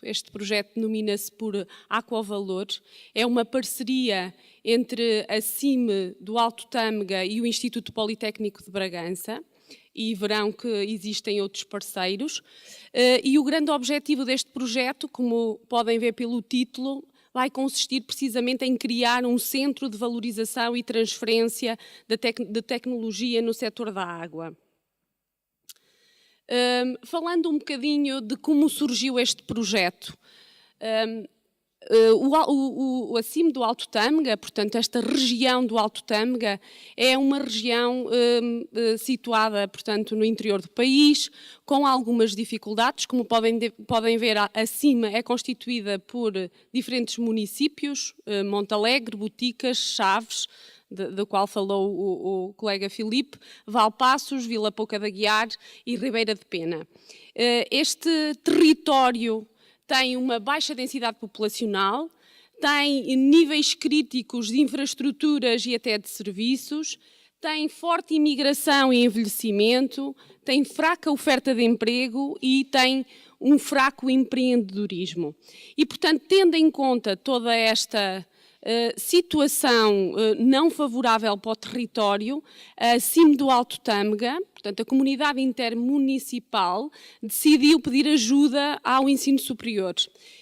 Este projeto denomina-se por Aquavalor. É uma parceria entre a CIM do Alto Tâmega e o Instituto Politécnico de Bragança, e verão que existem outros parceiros. E o grande objetivo deste projeto, como podem ver pelo título, vai consistir precisamente em criar um centro de valorização e transferência de tecnologia no setor da água. Falando um bocadinho de como surgiu este projeto, a CIM do Alto Tâmega, portanto esta região do Alto Tâmega, é uma região situada, portanto, no interior do país, com algumas dificuldades. Como podem ver, a CIM é constituída por diferentes municípios, Montalegre, Boticas, Chaves, do qual falou o colega Filipe, Valpaços, Vila Pouca de Aguiar e Ribeira de Pena. Este território tem uma baixa densidade populacional, tem níveis críticos de infraestruturas e até de serviços, tem forte imigração e envelhecimento, tem fraca oferta de emprego e tem um fraco empreendedorismo. E, portanto, tendo em conta toda esta situação não favorável para o território, a CIM do Alto Tâmega, portanto a comunidade intermunicipal, decidiu pedir ajuda ao ensino superior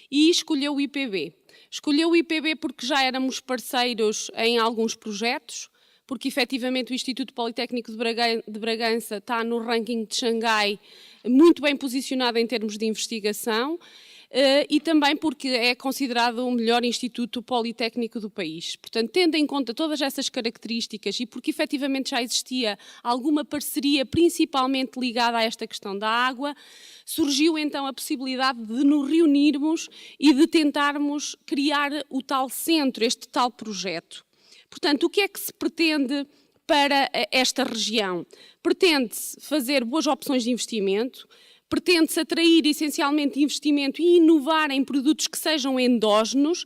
e escolheu o IPB. Escolheu o IPB porque já éramos parceiros em alguns projetos, porque efetivamente o Instituto Politécnico de Bragança está no ranking de Xangai muito bem posicionado em termos de investigação, e também porque é considerado o melhor instituto politécnico do país. Portanto, tendo em conta todas essas características e porque efetivamente já existia alguma parceria, principalmente ligada a esta questão da água, surgiu então a possibilidade de nos reunirmos e de tentarmos criar o tal centro, este tal projeto. Portanto, o que é que se pretende para esta região? Pretende-se fazer boas opções de investimento, pretende-se atrair essencialmente investimento e inovar em produtos que sejam endógenos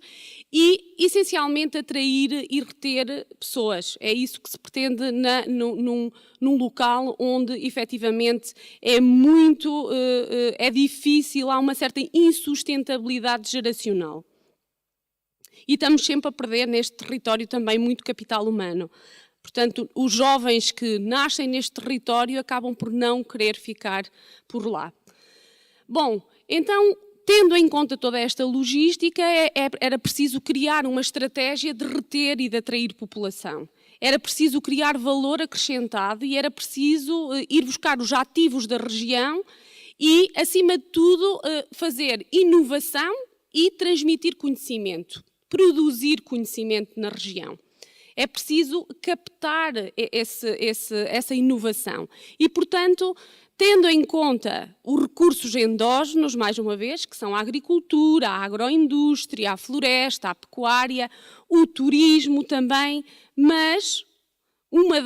e, essencialmente, atrair e reter pessoas. É isso que se pretende num local onde, efetivamente, é difícil, há uma certa insustentabilidade geracional. E estamos sempre a perder neste território também muito capital humano. Portanto, os jovens que nascem neste território acabam por não querer ficar por lá. Bom, então, tendo em conta toda esta logística, era preciso criar uma estratégia de reter e de atrair população. Era preciso criar valor acrescentado e era preciso ir buscar os ativos da região e, acima de tudo, fazer inovação e transmitir conhecimento, produzir conhecimento na região. É preciso captar essa inovação e, portanto, tendo em conta os recursos endógenos, mais uma vez, que são a agricultura, a agroindústria, a floresta, a pecuária, o turismo também, mas uma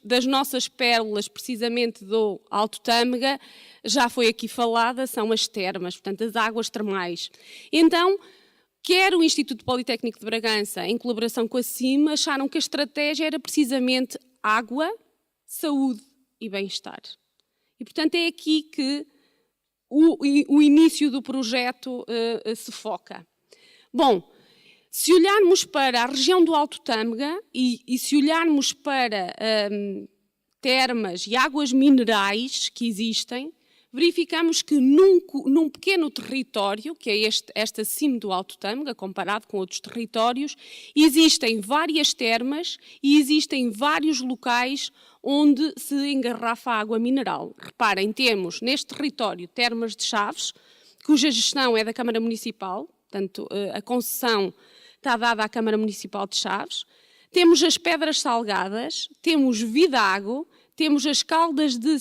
das nossas pérolas, precisamente do Alto Tâmega, já foi aqui falada, são as termas, portanto, as águas termais. Então, quer o Instituto Politécnico de Bragança, em colaboração com a CIM, acharam que a estratégia era precisamente água, saúde e bem-estar. E, portanto, é aqui que o início do projeto se foca. Bom, se olharmos para a região do Alto Tâmega e se olharmos para termas e águas minerais que existem, verificamos que num pequeno território, que é esta CIM do Alto Tâmega, comparado com outros territórios, existem várias termas e existem vários locais onde se engarrafa água mineral. Reparem, temos neste território termas de Chaves, cuja gestão é da Câmara Municipal, portanto a concessão está dada à Câmara Municipal de Chaves. Temos as Pedras Salgadas, temos Vidago, temos as Caldas de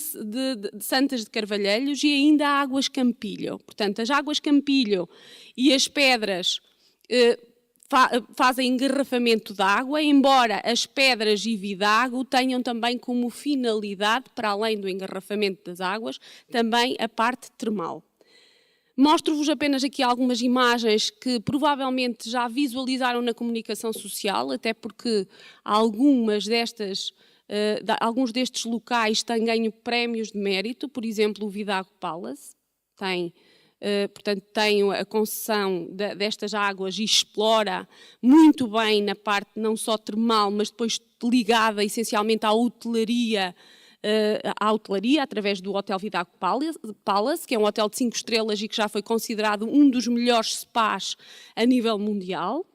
Santas de Carvalheiros e ainda a Águas Campilho. Portanto, as Águas Campilho e as Pedras fazem engarrafamento de água, embora as Pedras e Vidago tenham também como finalidade, para além do engarrafamento das águas, também a parte termal. Mostro-vos apenas aqui algumas imagens que provavelmente já visualizaram na comunicação social, até porque alguns destes locais têm ganho prémios de mérito. Por exemplo, o Vidago Palace tem portanto, tem a concessão destas águas e explora muito bem na parte não só termal, mas depois ligada essencialmente à hotelaria, através do Hotel Vidago Palace, que é um hotel de 5 estrelas e que já foi considerado um dos melhores spas a nível mundial.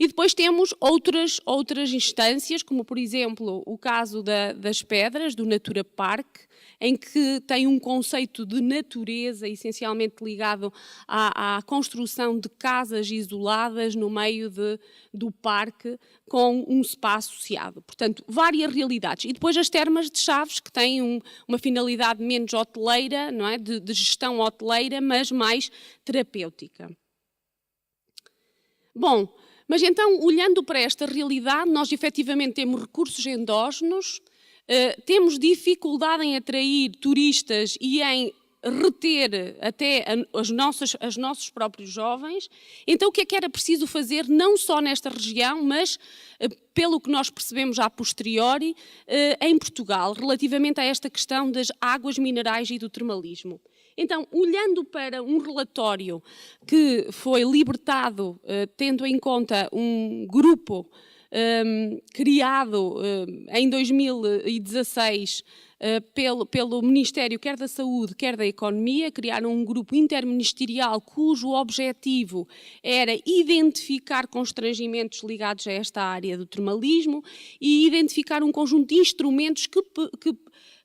E depois temos outras instâncias, como por exemplo o caso das Pedras, do Natura Park, em que tem um conceito de natureza essencialmente ligado à construção de casas isoladas no meio do parque, com um spa associado. Portanto, várias realidades. E depois as Termas de Chaves, que têm uma finalidade menos hoteleira, não é? de gestão hoteleira, mas mais terapêutica. Bom, mas então, olhando para esta realidade, nós efetivamente temos recursos endógenos, temos dificuldade em atrair turistas e em reter até os nossos próprios jovens. Então, o que é que era preciso fazer, não só nesta região, mas, pelo que nós percebemos a posteriori, em Portugal, relativamente a esta questão das águas minerais e do termalismo? Então, olhando para um relatório que foi libertado, tendo em conta um grupo criado em 2016 pelo Ministério quer da Saúde, quer da Economia, criaram um grupo interministerial cujo objetivo era identificar constrangimentos ligados a esta área do termalismo e identificar um conjunto de instrumentos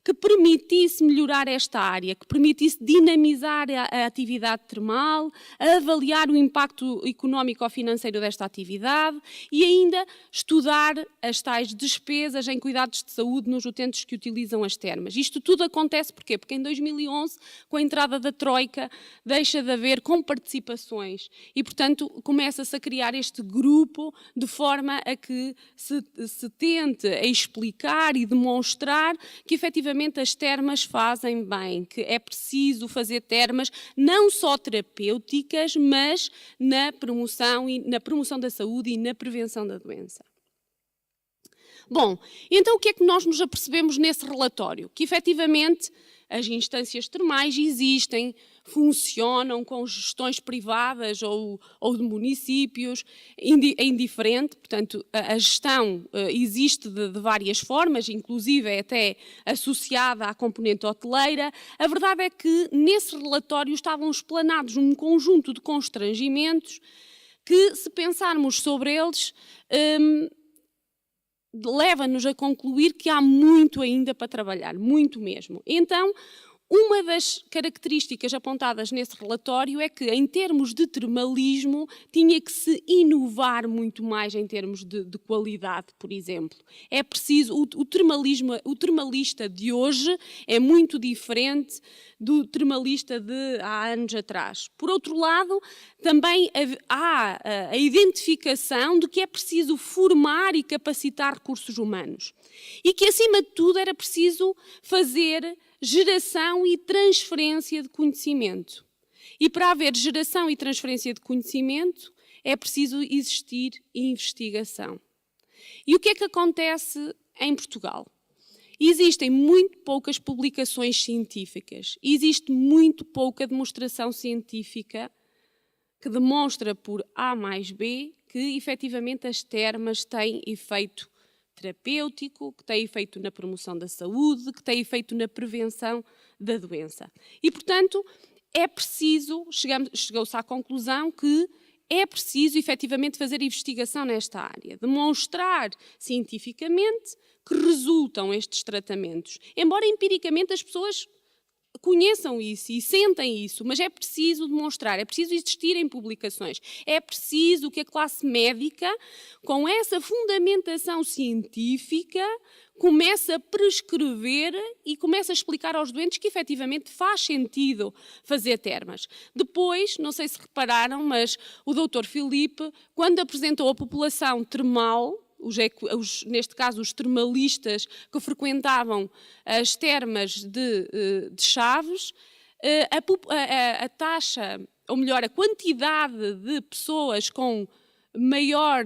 que permitisse melhorar esta área, que permitisse dinamizar a atividade termal, avaliar o impacto económico ou financeiro desta atividade e ainda estudar as tais despesas em cuidados de saúde nos utentes que utilizam as termas. Isto tudo acontece porquê? Porque em 2011, com a entrada da Troika, deixa de haver comparticipações e, portanto, começa-se a criar este grupo de forma a que se tente explicar e demonstrar que, efetivamente, as termas fazem bem, que é preciso fazer termas não só terapêuticas, mas na promoção da saúde e na prevenção da doença. Bom, então o que é que nós nos apercebemos nesse relatório? Que efetivamente as instâncias termais existem, funcionam com gestões privadas ou de municípios, é indiferente, portanto a gestão existe de várias formas, inclusive é até associada à componente hoteleira. A verdade é que nesse relatório estavam explanados um conjunto de constrangimentos que, se pensarmos sobre eles, leva-nos a concluir que há muito ainda para trabalhar, muito mesmo. Então, uma das características apontadas nesse relatório é que, em termos de termalismo, tinha que se inovar muito mais em termos de qualidade, por exemplo. É preciso, o termalista de hoje é muito diferente do termalista de há anos atrás. Por outro lado, também há a identificação de que é preciso formar e capacitar recursos humanos. E que, acima de tudo, era preciso fazer geração e transferência de conhecimento. E para haver geração e transferência de conhecimento, é preciso existir investigação. E o que é que acontece em Portugal? Existem muito poucas publicações científicas, existe muito pouca demonstração científica que demonstra por A mais B que, efetivamente, as termas têm efeito terapêutico, que tem efeito na promoção da saúde, que tem efeito na prevenção da doença. E, portanto, é preciso, chegou-se à conclusão que é preciso, efetivamente, fazer investigação nesta área, demonstrar cientificamente que resultam estes tratamentos. Embora empiricamente as pessoas conheçam isso e sentem isso, mas é preciso demonstrar, é preciso existir em publicações, é preciso que a classe médica, com essa fundamentação científica, comece a prescrever e comece a explicar aos doentes que efetivamente faz sentido fazer termas. Depois, não sei se repararam, mas o Dr. Filipe, quando apresentou a população termal, neste caso os termalistas que frequentavam as termas de Chaves, a taxa, ou melhor, a quantidade de pessoas com maior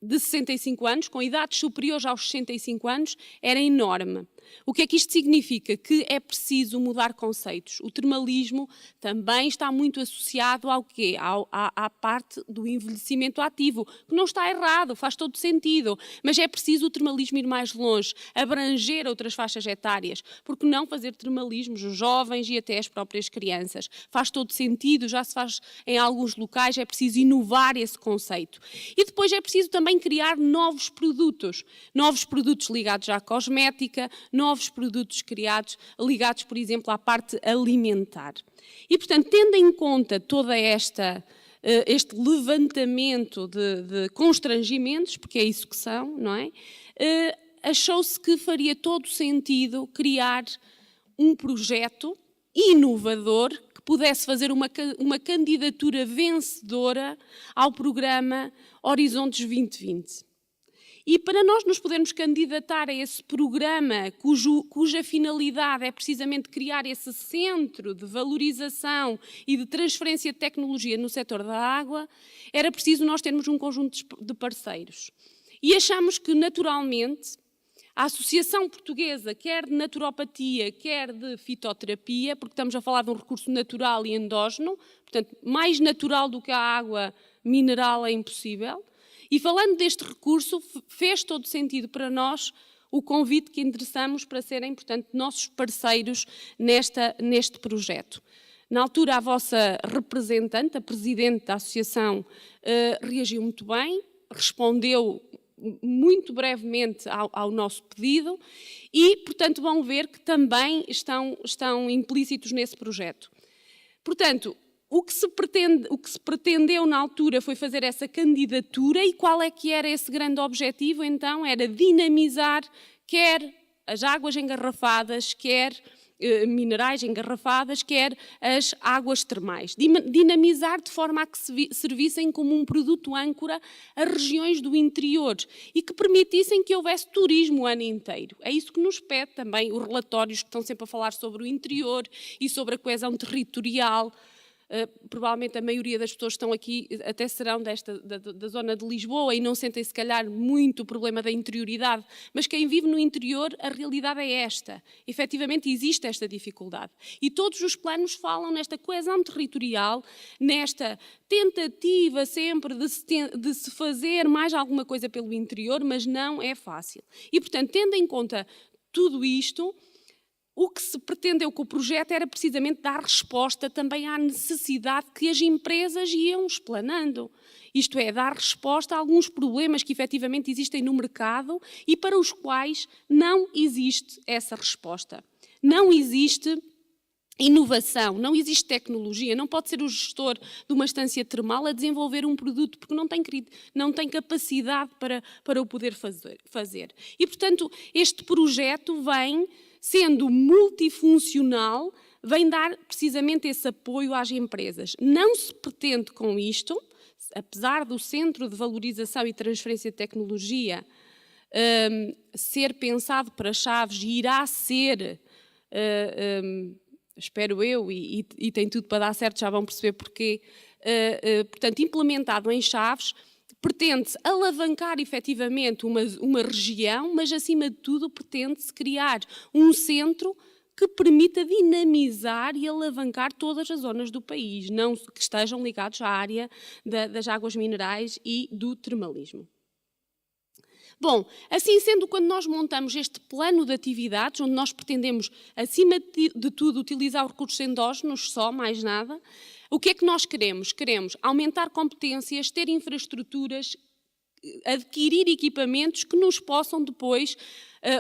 de 65 anos, com idades superiores aos 65 anos, era enorme. O que é que isto significa? Que é preciso mudar conceitos. O termalismo também está muito associado ao quê? À parte do envelhecimento ativo, que não está errado, faz todo sentido, mas é preciso o termalismo ir mais longe, abranger outras faixas etárias, porque não fazer termalismos os jovens e até as próprias crianças. Faz todo sentido, já se faz em alguns locais, é preciso inovar esse conceito. E depois é preciso também criar novos produtos ligados à cosmética, novos produtos ligados, por exemplo, à parte alimentar. E, portanto, tendo em conta toda este levantamento de constrangimentos, porque é isso que são, não é? Achou-se que faria todo sentido criar um projeto inovador que pudesse fazer uma candidatura vencedora ao programa Horizontes 2020. E para nós nos podermos candidatar a esse programa, cuja finalidade é precisamente criar esse centro de valorização e de transferência de tecnologia no setor da água, era preciso nós termos um conjunto de parceiros. E achamos que, naturalmente, a Associação Portuguesa, quer de naturopatia, quer de fitoterapia, porque estamos a falar de um recurso natural e endógeno, portanto, mais natural do que a água mineral é impossível. E falando deste recurso, fez todo sentido para nós o convite que endereçamos para serem, portanto, nossos parceiros neste projeto. Na altura, a vossa representante, a presidente da associação, reagiu muito bem, respondeu muito brevemente ao nosso pedido e, portanto, vão ver que também estão implícitos nesse projeto. Portanto, o que se pretendeu na altura foi fazer essa candidatura e qual é que era esse grande objetivo? Então, era dinamizar quer as águas engarrafadas, quer minerais engarrafadas, quer as águas termais. Dinamizar de forma a que servissem como um produto âncora a regiões do interior e que permitissem que houvesse turismo o ano inteiro. É isso que nos pede também os relatórios que estão sempre a falar sobre o interior e sobre a coesão territorial. Provavelmente a maioria das pessoas que estão aqui até serão da zona de Lisboa e não sentem se calhar muito o problema da interioridade, mas quem vive no interior, a realidade é esta. Efetivamente existe esta dificuldade. E todos os planos falam nesta coesão territorial, nesta tentativa sempre de se fazer mais alguma coisa pelo interior, mas não é fácil. E, portanto, tendo em conta tudo isto, o que se pretendeu com o projeto era precisamente dar resposta também à necessidade que as empresas iam explanando. Isto é, dar resposta a alguns problemas que efetivamente existem no mercado e para os quais não existe essa resposta. Não existe inovação, não existe tecnologia, não pode ser o gestor de uma estância termal a desenvolver um produto porque não tem capacidade para o poder fazer. E, portanto, este projeto vem, sendo multifuncional, vem dar precisamente esse apoio às empresas. Não se pretende com isto, apesar do Centro de Valorização e Transferência de Tecnologia ser pensado para Chaves e irá ser, espero eu, e tem tudo para dar certo, já vão perceber porquê, portanto, implementado em Chaves, pretende-se alavancar efetivamente uma região, mas acima de tudo pretende-se criar um centro que permita dinamizar e alavancar todas as zonas do país, não que estejam ligados à área das águas minerais e do termalismo. Bom, assim sendo, quando nós montamos este plano de atividades, onde nós pretendemos, acima de tudo, utilizar os recursos endógenos só, mais nada, o que é que nós queremos? Queremos aumentar competências, ter infraestruturas, adquirir equipamentos que nos possam depois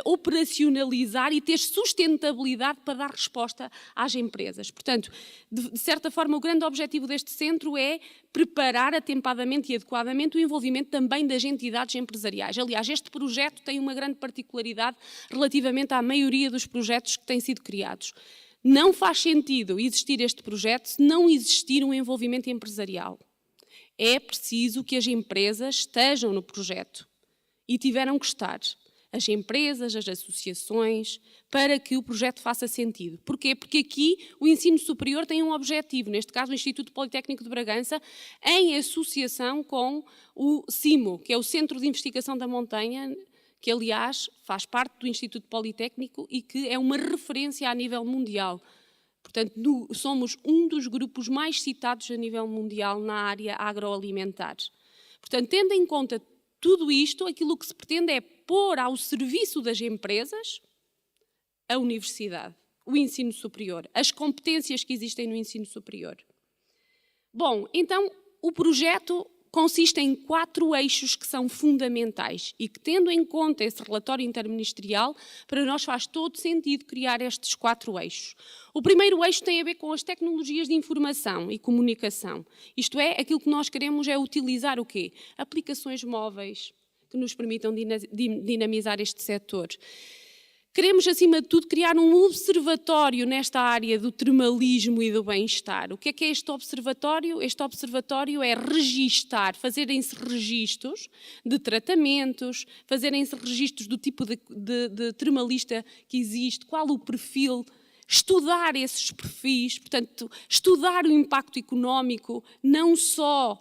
operacionalizar e ter sustentabilidade para dar resposta às empresas. Portanto, de certa forma, o grande objetivo deste centro é preparar atempadamente e adequadamente o envolvimento também das entidades empresariais. Aliás, este projeto tem uma grande particularidade relativamente à maioria dos projetos que têm sido criados. Não faz sentido existir este projeto se não existir um envolvimento empresarial. É preciso que as empresas estejam no projeto e tiveram que estar. As empresas, as associações, para que o projeto faça sentido. Porquê? Porque aqui o ensino superior tem um objetivo, neste caso o Instituto Politécnico de Bragança, em associação com o CIMO, que é o Centro de Investigação da Montanha, que aliás faz parte do Instituto Politécnico e que é uma referência a nível mundial. Portanto, somos um dos grupos mais citados a nível mundial na área agroalimentar. Portanto, tendo em conta tudo isto, aquilo que se pretende é pôr ao serviço das empresas a universidade, o ensino superior, as competências que existem no ensino superior. Bom, então o projeto consiste em 4 eixos que são fundamentais e que, tendo em conta esse relatório interministerial, para nós faz todo sentido criar estes 4 eixos. O primeiro eixo tem a ver com as tecnologias de informação e comunicação. Isto é, aquilo que nós queremos é utilizar o quê? Aplicações móveis que nos permitam dinamizar este setor. Queremos, acima de tudo, criar um observatório nesta área do termalismo e do bem-estar. O que é este observatório? Este observatório é fazerem-se registros de tratamentos, fazerem-se registros do tipo de termalista que existe, qual o perfil, estudar esses perfis, portanto, estudar o impacto económico, não só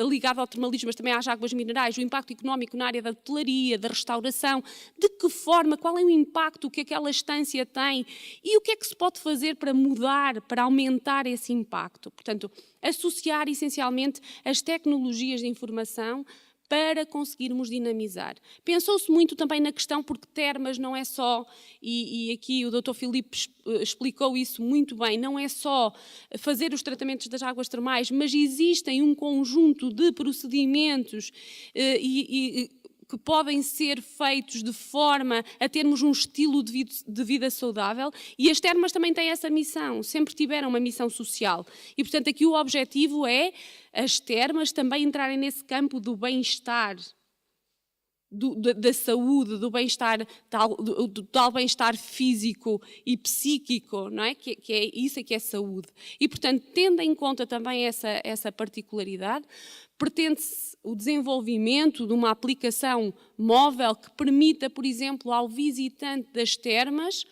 ligado ao termalismo, mas também às águas minerais, o impacto económico na área da hotelaria, da restauração, de que forma, qual é o impacto que aquela estância tem e o que é que se pode fazer para mudar, para aumentar esse impacto. Portanto, associar essencialmente as tecnologias de informação para conseguirmos dinamizar. Pensou-se muito também na questão, porque termas não é só, e aqui o Dr. Filipe explicou isso muito bem, não é só fazer os tratamentos das águas termais, mas existem um conjunto de procedimentos que podem ser feitos de forma a termos um estilo de vida saudável, e as termas também têm essa missão, sempre tiveram uma missão social. E, portanto, aqui o objetivo é as termas também entrarem nesse campo do bem-estar, da saúde, do bem-estar, do tal bem-estar físico e psíquico, não é? Que é isso que é saúde. E, portanto, tendo em conta também essa particularidade, pretende-se o desenvolvimento de uma aplicação móvel que permita, por exemplo, ao visitante das termas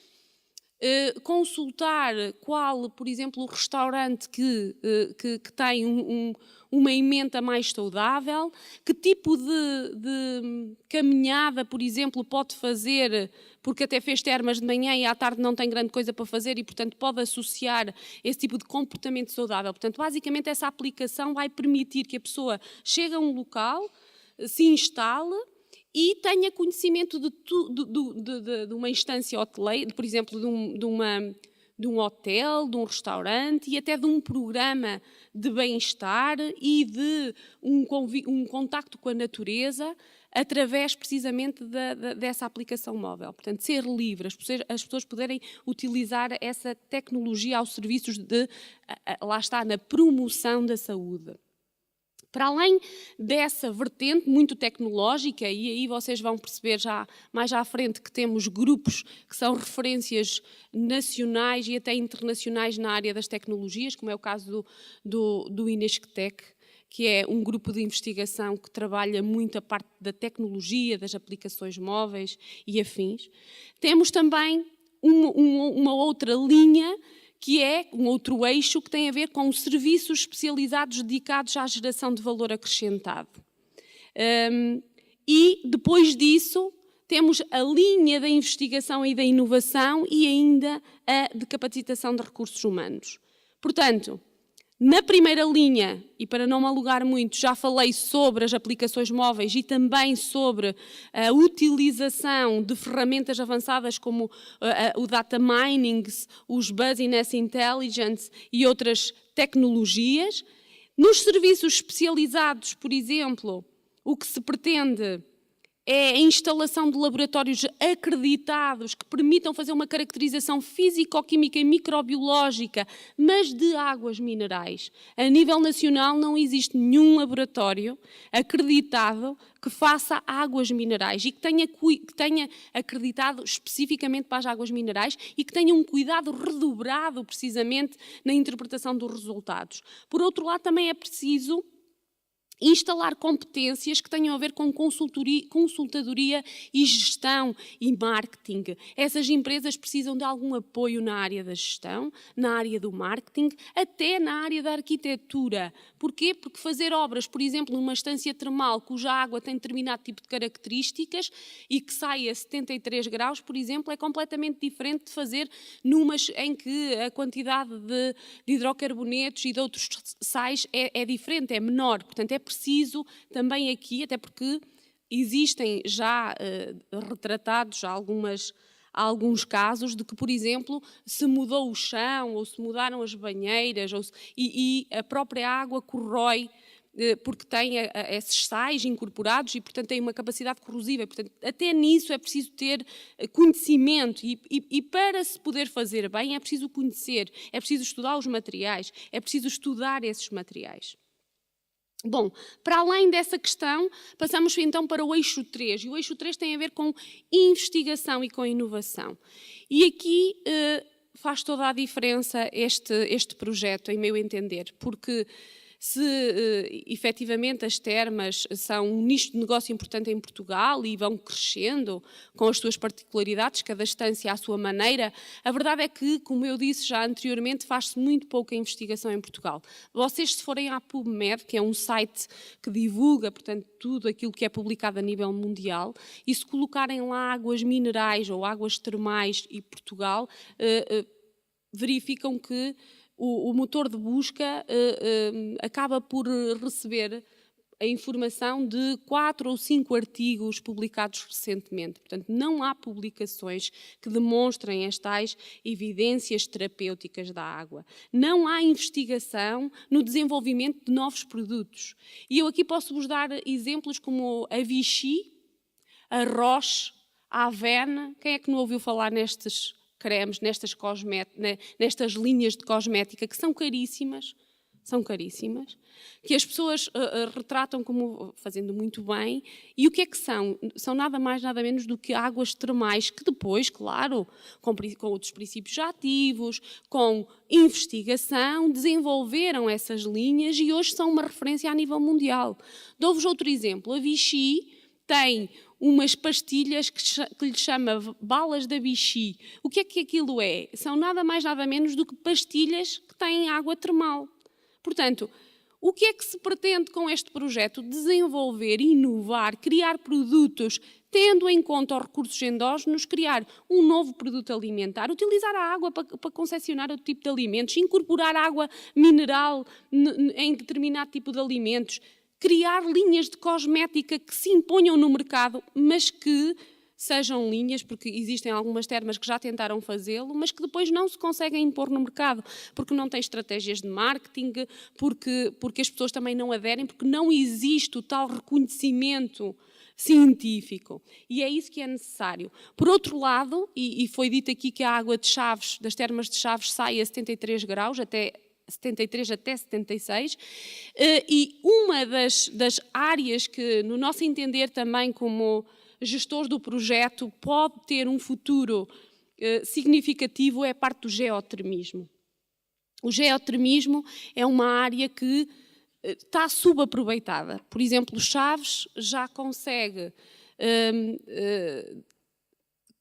consultar qual, por exemplo, o restaurante que tem uma emenda mais saudável, que tipo de caminhada, por exemplo, pode fazer, porque até fez termas de manhã e à tarde não tem grande coisa para fazer e, portanto, pode associar esse tipo de comportamento saudável. Portanto, basicamente, essa aplicação vai permitir que a pessoa chegue a um local, se instale e tenha conhecimento de uma instância hoteleira, por exemplo, de um hotel, de um restaurante e até de um programa de bem-estar e de um contacto com a natureza através precisamente dessa aplicação móvel. Portanto, ser livre, as pessoas poderem utilizar essa tecnologia aos serviços lá está, na promoção da saúde. Para além dessa vertente muito tecnológica, e aí vocês vão perceber já mais à frente que temos grupos que são referências nacionais e até internacionais na área das tecnologias, como é o caso do Inesctec, que é um grupo de investigação que trabalha muito a parte da tecnologia, das aplicações móveis e afins. Temos também uma outra linha, que é um outro eixo que tem a ver com serviços especializados dedicados à geração de valor acrescentado. E depois disso temos a linha da investigação e da inovação e ainda a de capacitação de recursos humanos. Portanto, na primeira linha, e para não me alugar muito, já falei sobre as aplicações móveis e também sobre a utilização de ferramentas avançadas como o data mining, os business intelligence e outras tecnologias. Nos serviços especializados, por exemplo, o que se pretende é a instalação de laboratórios acreditados que permitam fazer uma caracterização físico-química e microbiológica, mas de águas minerais. A nível nacional não existe nenhum laboratório acreditado que faça águas minerais e que tenha acreditado especificamente para as águas minerais e que tenha um cuidado redobrado precisamente na interpretação dos resultados. Por outro lado, também é preciso Instalar competências que tenham a ver com consultadoria e gestão e marketing. Essas empresas precisam de algum apoio na área da gestão, na área do marketing, até na área da arquitetura. Porquê? Porque fazer obras, por exemplo, numa estância termal cuja água tem determinado tipo de características e que sai a 73 graus, por exemplo, é completamente diferente de fazer numas em que a quantidade de hidrocarbonetos e de outros sais é diferente, é menor. Portanto, é preciso também aqui, até porque existem já retratados alguns casos de que, por exemplo, se mudou o chão ou se mudaram as banheiras e a própria água corrói porque tem esses sais incorporados e, portanto, tem uma capacidade corrosiva. Portanto, até nisso é preciso ter conhecimento e para se poder fazer bem é preciso conhecer, é preciso estudar os materiais, é preciso estudar esses materiais. Bom, para além dessa questão, passamos então para o eixo 3. E o eixo 3 tem a ver com investigação e com inovação. E aqui faz toda a diferença este projeto, em meu entender, porque se efetivamente as termas são um nicho de negócio importante em Portugal e vão crescendo com as suas particularidades, cada estância à sua maneira, a verdade é que, como eu disse já anteriormente, faz-se muito pouca investigação em Portugal. Vocês, se forem à PubMed, que é um site que divulga, portanto, tudo aquilo que é publicado a nível mundial, e se colocarem lá águas minerais ou águas termais e Portugal, verificam que o motor de busca acaba por receber a informação de 4 ou 5 artigos publicados recentemente. Portanto, não há publicações que demonstrem as tais evidências terapêuticas da água. Não há investigação no desenvolvimento de novos produtos. E eu aqui posso-vos dar exemplos como a Vichy, a Roche, a Avène. Quem é que não ouviu falar nestes cremes, nestas linhas de cosmética que são caríssimas, que as pessoas retratam como fazendo muito bem. E o que é que são? São nada mais, nada menos do que águas termais que depois, claro, com outros princípios ativos, com investigação, desenvolveram essas linhas e hoje são uma referência a nível mundial. Dou-vos outro exemplo. A Vichy tem umas pastilhas que lhe chama balas da Vichy. O que é que aquilo é? São nada mais, nada menos do que pastilhas que têm água termal. Portanto, o que é que se pretende com este projeto? Desenvolver, inovar, criar produtos, tendo em conta os recursos endógenos, criar um novo produto alimentar, utilizar a água para concepcionar outro tipo de alimentos, incorporar água mineral em determinado tipo de alimentos, criar linhas de cosmética que se imponham no mercado, mas que sejam linhas, porque existem algumas termas que já tentaram fazê-lo, mas que depois não se conseguem impor no mercado, porque não têm estratégias de marketing, porque as pessoas também não aderem, porque não existe o tal reconhecimento científico. E é isso que é necessário. Por outro lado, e foi dito aqui que a água de Chaves, das termas de Chaves, sai a 73 graus, até 73 até 76, e uma das áreas que, no nosso entender também como gestores do projeto, pode ter um futuro significativo é a parte do geotermismo. O geotermismo é uma área que está subaproveitada. Por exemplo, Chaves já consegue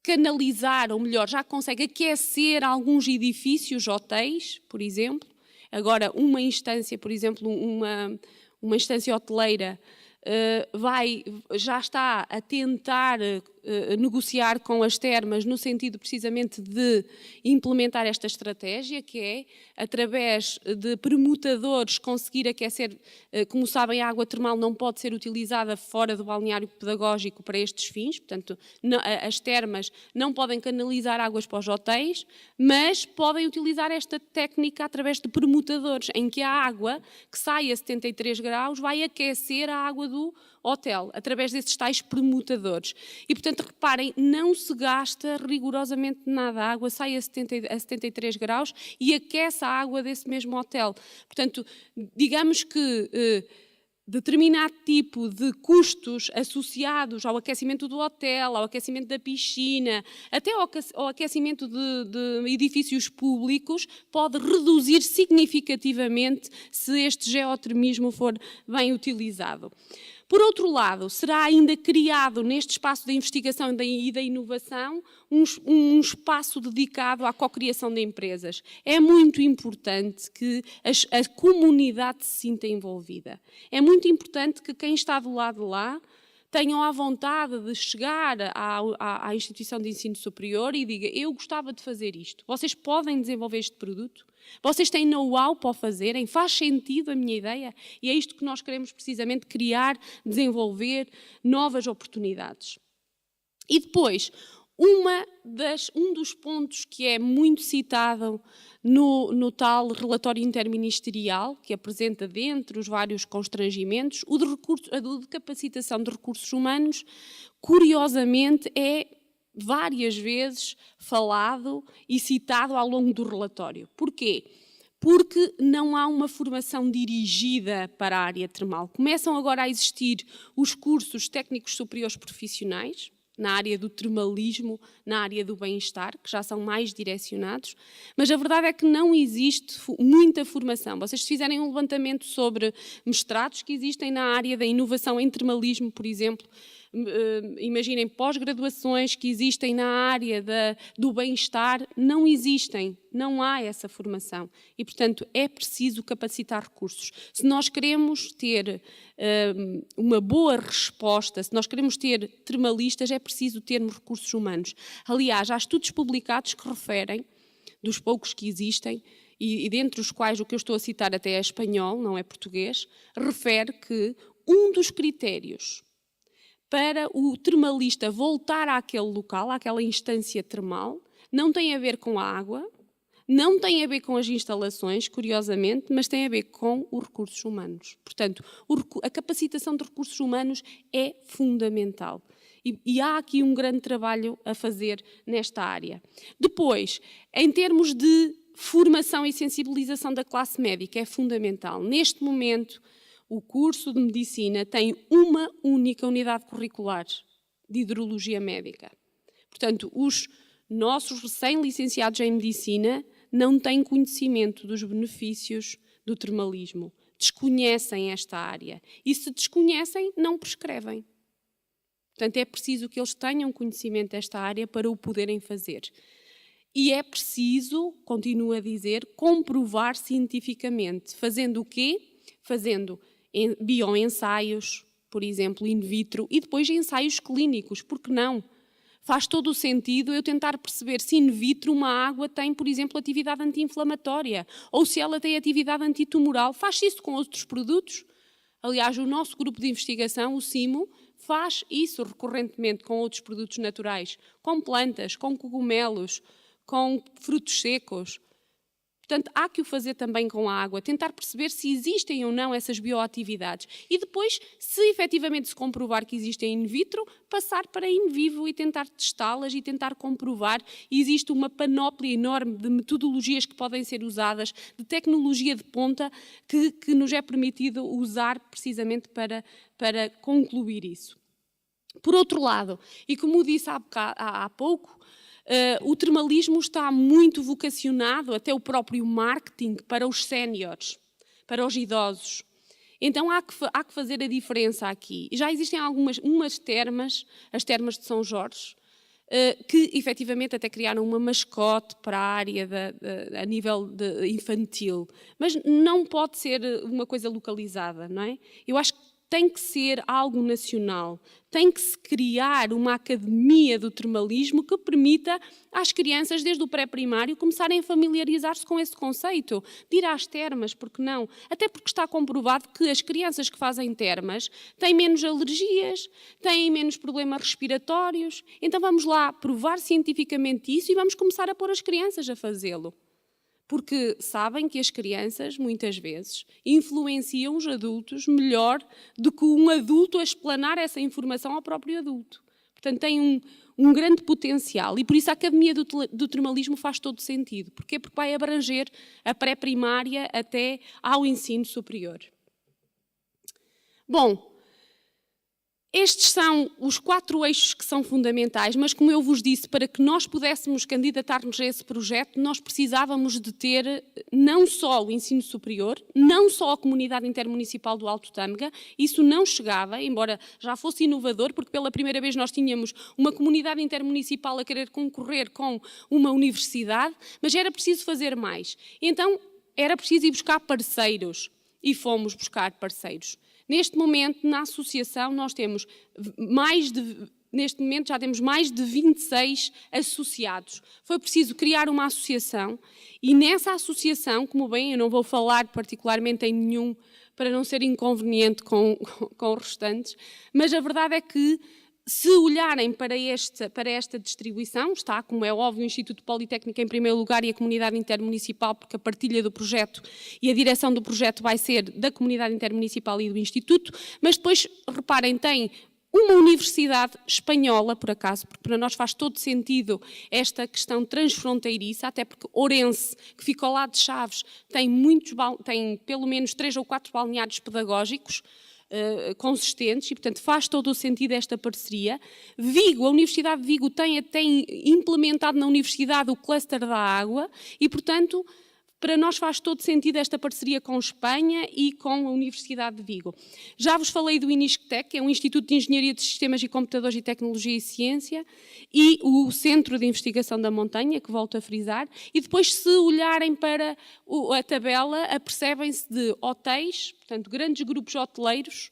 canalizar, ou melhor, já consegue aquecer alguns edifícios, hotéis, por exemplo. Agora, uma instância, por exemplo, uma instância hoteleira já está a tentar negociar com as termas no sentido precisamente de implementar esta estratégia, que é, através de permutadores, conseguir aquecer. Como sabem, a água termal não pode ser utilizada fora do balneário pedagógico para estes fins, portanto, as termas não podem canalizar águas para os hotéis, mas podem utilizar esta técnica através de permutadores, em que a água que sai a 73 graus vai aquecer a água do hotel, através desses tais permutadores. E, portanto, reparem, não se gasta rigorosamente nada. A água sai a 73 graus e aquece a água desse mesmo hotel. Portanto, digamos que determinado tipo de custos associados ao aquecimento do hotel, ao aquecimento da piscina, até ao aquecimento de edifícios públicos, pode reduzir significativamente se este geotermismo for bem utilizado. Por outro lado, será ainda criado neste espaço da investigação e da inovação um espaço dedicado à cocriação de empresas. É muito importante que a comunidade se sinta envolvida. É muito importante que quem está do lado de lá tenham a vontade de chegar à instituição de ensino superior e diga: eu gostava de fazer isto. Vocês podem desenvolver este produto? Vocês têm know-how para o fazerem? Faz sentido a minha ideia? E é isto que nós queremos precisamente criar, desenvolver novas oportunidades. E depois, um dos pontos que é muito citado no tal relatório interministerial, que apresenta dentre os vários constrangimentos, o de capacitação de recursos humanos, curiosamente é várias vezes falado e citado ao longo do relatório. Porquê? Porque não há uma formação dirigida para a área termal. Começam agora a existir os cursos técnicos superiores profissionais, na área do termalismo, na área do bem-estar, que já são mais direcionados, mas a verdade é que não existe muita formação. Vocês se fizerem um levantamento sobre mestrados que existem na área da inovação em termalismo, por exemplo, imaginem pós-graduações que existem na área do bem-estar, não existem, não há essa formação. E, portanto, é preciso capacitar recursos. Se nós queremos ter uma boa resposta, se nós queremos ter termalistas, é preciso termos recursos humanos. Aliás, há estudos publicados que referem, dos poucos que existem, e dentre os quais o que eu estou a citar até é espanhol, não é português, refere que um dos critérios para o termalista voltar àquele local, àquela instância termal, não tem a ver com a água, não tem a ver com as instalações, curiosamente, mas tem a ver com os recursos humanos. Portanto, a capacitação de recursos humanos é fundamental. E há aqui um grande trabalho a fazer nesta área. Depois, em termos de formação e sensibilização da classe médica, é fundamental. Neste momento, o curso de medicina tem uma única unidade curricular de hidrologia médica. Portanto, os nossos recém-licenciados em medicina não têm conhecimento dos benefícios do termalismo. Desconhecem esta área. E se desconhecem, não prescrevem. Portanto, é preciso que eles tenham conhecimento desta área para o poderem fazer. E é preciso, continuo a dizer, comprovar cientificamente. Fazendo o quê? Fazendo bioensaios, por exemplo, in vitro, e depois ensaios clínicos, porque não? Faz todo o sentido eu tentar perceber se in vitro uma água tem, por exemplo, atividade anti-inflamatória, ou se ela tem atividade antitumoral. Faz-se isso com outros produtos? Aliás, o nosso grupo de investigação, o CIMO, faz isso recorrentemente com outros produtos naturais, com plantas, com cogumelos, com frutos secos. Portanto, há que o fazer também com a água, tentar perceber se existem ou não essas bioatividades. E depois, se efetivamente se comprovar que existem in vitro, passar para in vivo e tentar testá-las e tentar comprovar. E existe uma panóplia enorme de metodologias que podem ser usadas, de tecnologia de ponta, que nos é permitido usar precisamente para concluir isso. Por outro lado, e como disse há pouco, o termalismo está muito vocacionado, até o próprio marketing, para os séniores, para os idosos. Então há que fazer a diferença aqui. Já existem umas termas, as termas de São Jorge, que efetivamente até criaram uma mascote para a área a nível infantil. Mas não pode ser uma coisa localizada, não é? Eu acho que tem que ser algo nacional, tem que se criar uma academia do termalismo que permita às crianças, desde o pré-primário, começarem a familiarizar-se com esse conceito, de ir às termas, porque não? Até porque está comprovado que as crianças que fazem termas têm menos alergias, têm menos problemas respiratórios, então vamos lá provar cientificamente isso e vamos começar a pôr as crianças a fazê-lo. Porque sabem que as crianças, muitas vezes, influenciam os adultos melhor do que um adulto a explanar essa informação ao próprio adulto. Portanto, tem um grande potencial e por isso a Academia do Termalismo faz todo sentido. Porquê? Porque vai abranger a pré-primária até ao ensino superior. Bom, estes são os 4 eixos que são fundamentais, mas como eu vos disse, para que nós pudéssemos candidatar-nos a esse projeto, nós precisávamos de ter não só o ensino superior, não só a comunidade intermunicipal do Alto Tâmega, isso não chegava, embora já fosse inovador, porque pela primeira vez nós tínhamos uma comunidade intermunicipal a querer concorrer com uma universidade, mas era preciso fazer mais. Então, era preciso ir buscar parceiros, e fomos buscar parceiros. Neste momento, na associação, nós temos neste momento já temos mais de 26 associados. Foi preciso criar uma associação e nessa associação, como bem, eu não vou falar particularmente em nenhum para não ser inconveniente com os restantes, mas a verdade é que se olharem para esta distribuição, está, como é óbvio, o Instituto Politécnico em primeiro lugar e a comunidade intermunicipal, porque a partilha do projeto e a direção do projeto vai ser da comunidade intermunicipal e do Instituto, mas depois, reparem, tem uma universidade espanhola, por acaso, porque para nós faz todo sentido esta questão transfronteiriça, até porque Ourense, que fica ao lado de Chaves, tem pelo menos 3 ou 4 balneários pedagógicos, consistentes e, portanto, faz todo o sentido esta parceria. Vigo, a Universidade de Vigo tem implementado na Universidade o cluster da água e, portanto, para nós faz todo sentido esta parceria com Espanha e com a Universidade de Vigo. Já vos falei do INISCTEC, que é um Instituto de Engenharia de Sistemas e Computadores e Tecnologia e Ciência, e o Centro de Investigação da Montanha, que volto a frisar, e depois, se olharem para a tabela, apercebem-se de hotéis, portanto, grandes grupos hoteleiros,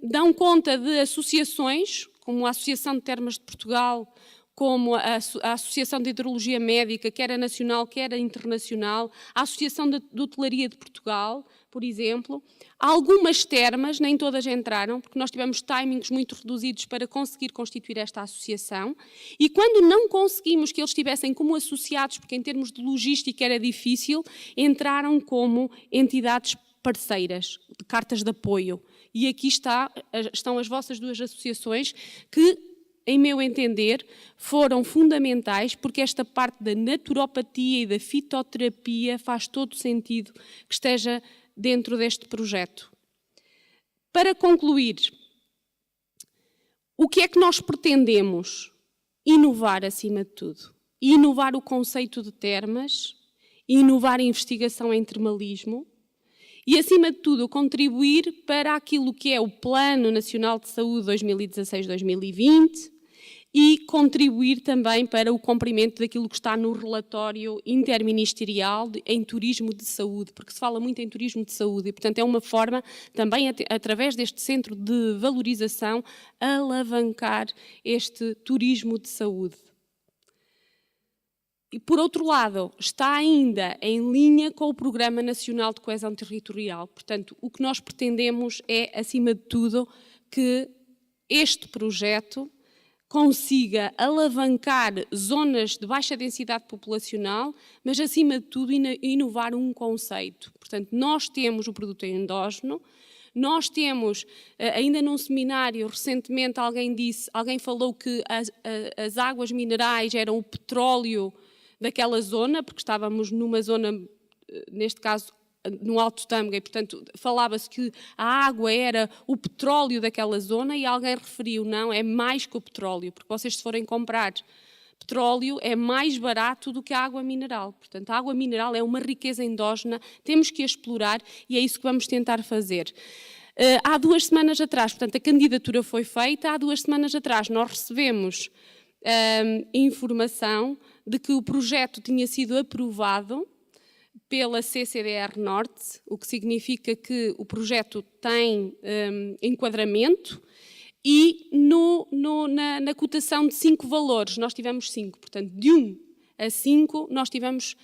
dão conta de associações, como a Associação de Termas de Portugal, como a Associação de Hidrologia Médica, quer a nacional, quer a internacional, a Associação de Hotelaria de Portugal, por exemplo. Algumas termas, nem todas entraram, porque nós tivemos timings muito reduzidos para conseguir constituir esta associação, e quando não conseguimos que eles estivessem como associados, porque em termos de logística era difícil, entraram como entidades parceiras, de cartas de apoio. E aqui estão as vossas 2 associações que, em meu entender, foram fundamentais, porque esta parte da naturopatia e da fitoterapia faz todo sentido que esteja dentro deste projeto. Para concluir, o que é que nós pretendemos? Inovar acima de tudo. Inovar o conceito de termas, inovar a investigação em termalismo e, acima de tudo, contribuir para aquilo que é o Plano Nacional de Saúde 2016-2020, e contribuir também para o cumprimento daquilo que está no relatório interministerial em turismo de saúde, porque se fala muito em turismo de saúde e, portanto, é uma forma também, através deste centro de valorização, alavancar este turismo de saúde. E, por outro lado, está ainda em linha com o Programa Nacional de Coesão Territorial. Portanto, o que nós pretendemos é, acima de tudo, que este projeto consiga alavancar zonas de baixa densidade populacional, mas, acima de tudo, inovar um conceito. Portanto, nós temos o produto endógeno, nós temos, ainda num seminário, recentemente alguém falou que as águas minerais eram o petróleo daquela zona, porque estávamos numa zona, neste caso, no Alto Tâmega, e, portanto, falava-se que a água era o petróleo daquela zona e alguém referiu, não, é mais que o petróleo, porque vocês, se forem comprar petróleo, é mais barato do que a água mineral. Portanto, a água mineral é uma riqueza endógena, temos que a explorar e é isso que vamos tentar fazer. Há 2 semanas atrás, portanto, a candidatura foi feita, há 2 semanas atrás nós recebemos informação de que o projeto tinha sido aprovado pela CCDR Norte, o que significa que o projeto tem enquadramento e na cotação de 5 valores, nós tivemos 5, portanto, de 1 a 5 nós tivemos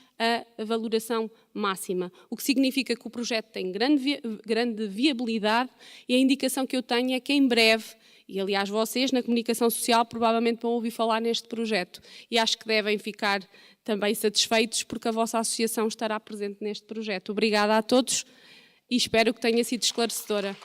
a valoração máxima, o que significa que o projeto tem grande viabilidade e a indicação que eu tenho é que em breve, e aliás vocês na comunicação social provavelmente vão ouvir falar neste projeto e acho que devem ficar também satisfeitos porque a vossa associação estará presente neste projeto. Obrigada a todos e espero que tenha sido esclarecedora.